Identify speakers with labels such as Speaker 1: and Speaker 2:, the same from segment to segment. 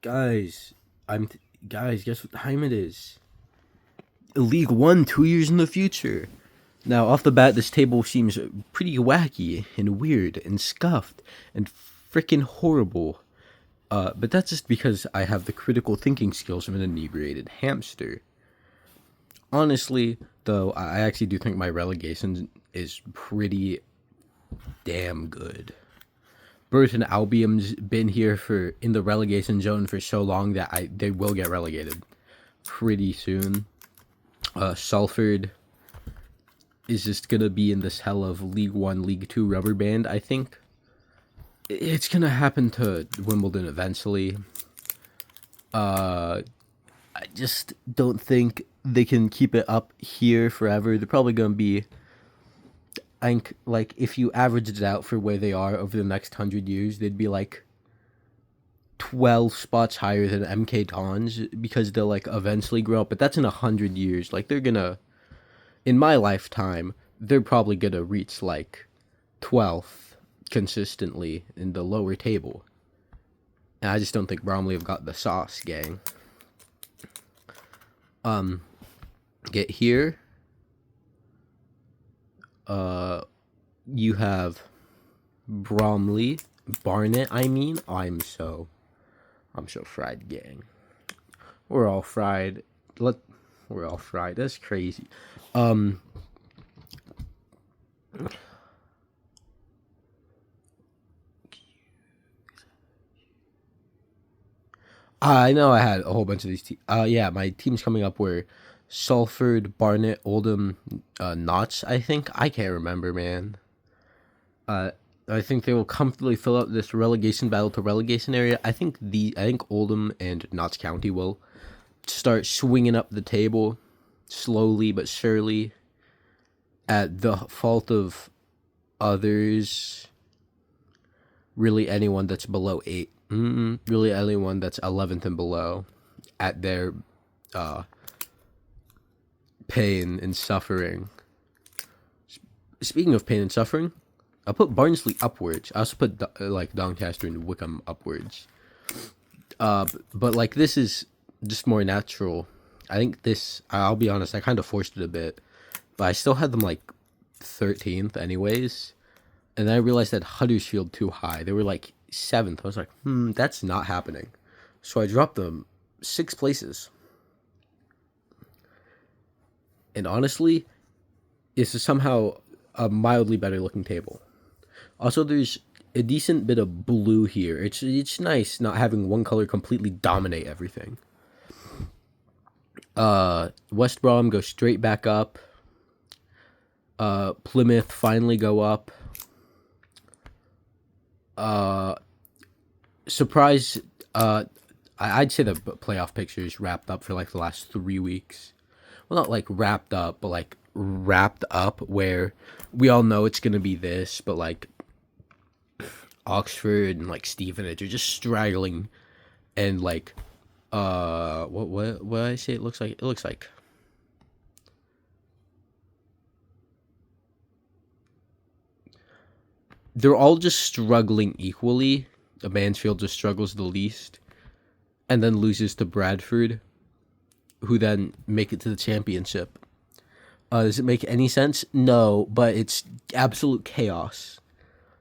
Speaker 1: Guys, guys. Guess what time it is? League One, 2 years in the future. Now, off the bat, this table seems pretty wacky and weird and scuffed and freaking horrible. But that's just because I have the critical thinking skills of an inebriated hamster. Honestly, though, I actually do think my relegation is pretty damn good. Burton Albion's been here for in the relegation zone for so long that they will get relegated pretty soon. Salford is just gonna be in this hell of League One, League Two rubber band. I think it's gonna happen to Wimbledon eventually. I just don't think they can keep it up here forever. They're probably gonna be. I think like if you averaged it out for where they are over the next 100 years, they'd be like 12 spots higher than MK Dons because they'll like eventually grow up. But that's in 100 years. Like they're gonna in my lifetime, they're probably gonna reach like 12th consistently in the lower table. And I just don't think Bromley have got the sauce, gang. Get here. You have Bromley, Barnet. I'm so fried, gang. We're all fried. We're all fried. That's crazy. I know I had a whole bunch of these teams. Yeah, my teams coming up were Salford, Barnet, Oldham, Notts. I think I can't remember, man. I think they will comfortably fill out this relegation battle to relegation area. I think Oldham and Notts County will start swinging up the table slowly but surely at the fault of others. Really, anyone that's below 8. Really, anyone that's 11th and below at their pain and suffering. Speaking of pain and suffering, I put Barnsley upwards. I also put like Doncaster and Wickham upwards. But like this is just more natural. I think this. I'll be honest. I kind of forced it a bit, but I still had them like 13th anyways. And then I realized that Huddersfield too high. They were like 7th. I was like, that's not happening. So I dropped them 6 places. And honestly, this is somehow a mildly better looking table. Also, there's a decent bit of blue here. It's nice not having one color completely dominate everything. West Brom go straight back up. Plymouth finally go up. Surprise. I'd say the playoff picture is wrapped up for like the last 3 weeks. Well, not like wrapped up, but like wrapped up where we all know it's gonna be this, but like Oxford and like Stevenage are just straggling, and like what I say it looks like they're all just struggling equally. Mansfield just struggles the least, and then loses to Bradford, who then make it to the championship. Does it make any sense? No, but it's absolute chaos.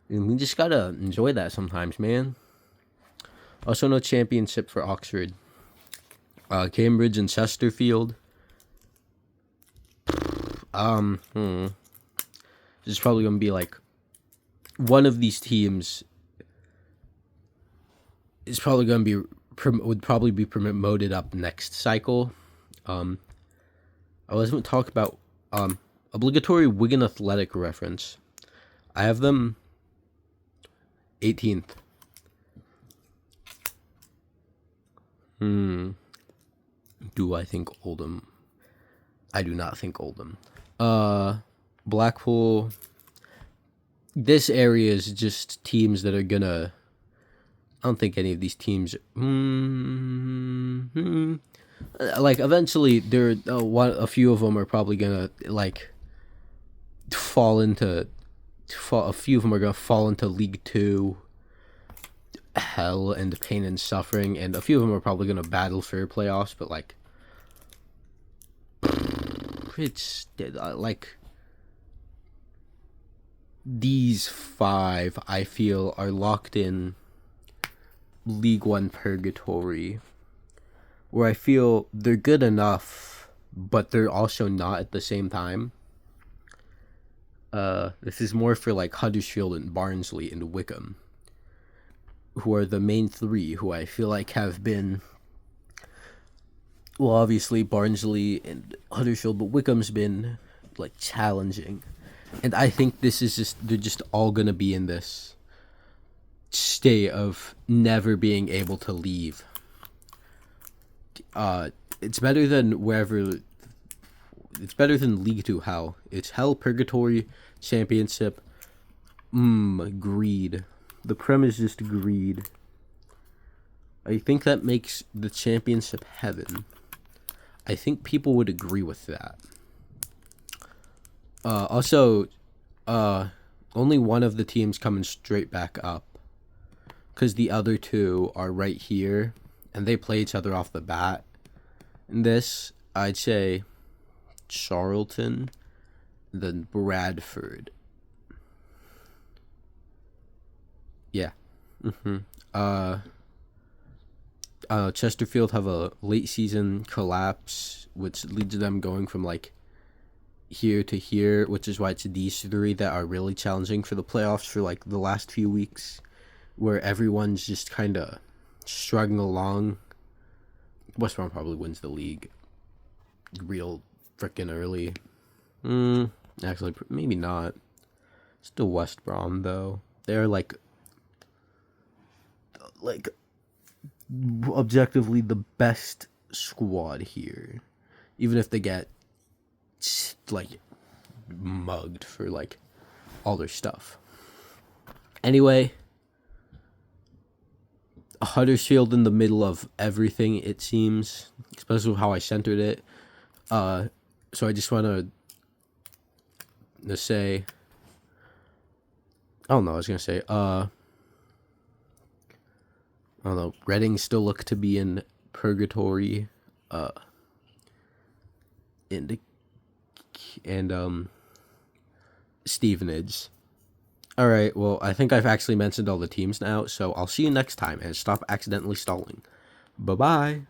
Speaker 1: And we just gotta enjoy that sometimes, man. Also, no championship for Oxford. Cambridge and Chesterfield. This is probably gonna be like one of these teams is probably gonna be would probably be promoted up next cycle. I was going to talk about obligatory Wigan Athletic reference. I have them 18th. Do I think Oldham? I do not think Oldham. Blackpool. This area is just teams that are gonna. I don't think any of these teams. Like eventually, a few of them are probably gonna like fall into. A few of them are gonna fall into League Two. hell and pain and suffering, and a few of them are probably going to battle for playoffs, but like it's like these five I feel are locked in League One purgatory, where I feel they're good enough, but they're also not at the same time. This is more for like Huddersfield and Barnsley and Wickham, who are the main three who I feel like have been, well, obviously Barnsley and Huddersfield, but Wickham's been like challenging. And I think this is just, they're just all going to be in this state of never being able to leave. It's better than wherever, it's better than League 2 Hell. It's Hell, Purgatory, Championship, greed. The Prem is just greed. I think that makes the Championship heaven. I think people would agree with that. Also, only one of the teams coming straight back up, because the other two are right here, and they play each other off the bat. In this, I'd say Charlton, then Bradford. Yeah. Chesterfield have a late season collapse, which leads to them going from like here to here, which is why it's these three that are really challenging for the playoffs for like the last few weeks, where everyone's just kind of struggling along. West Brom probably wins the league real freaking early. Actually, maybe not. Still West Brom though. They're like objectively the best squad here, even if they get like mugged for like all their stuff. Anyway, Huddersfield in the middle of everything, it seems, especially how I centered it. So I just want to say, I don't know, I was gonna say, I don't know, Reading still look to be in purgatory, and Stevenage. Alright, well, I think I've actually mentioned all the teams now, so I'll see you next time, and stop accidentally stalling. Bye-bye!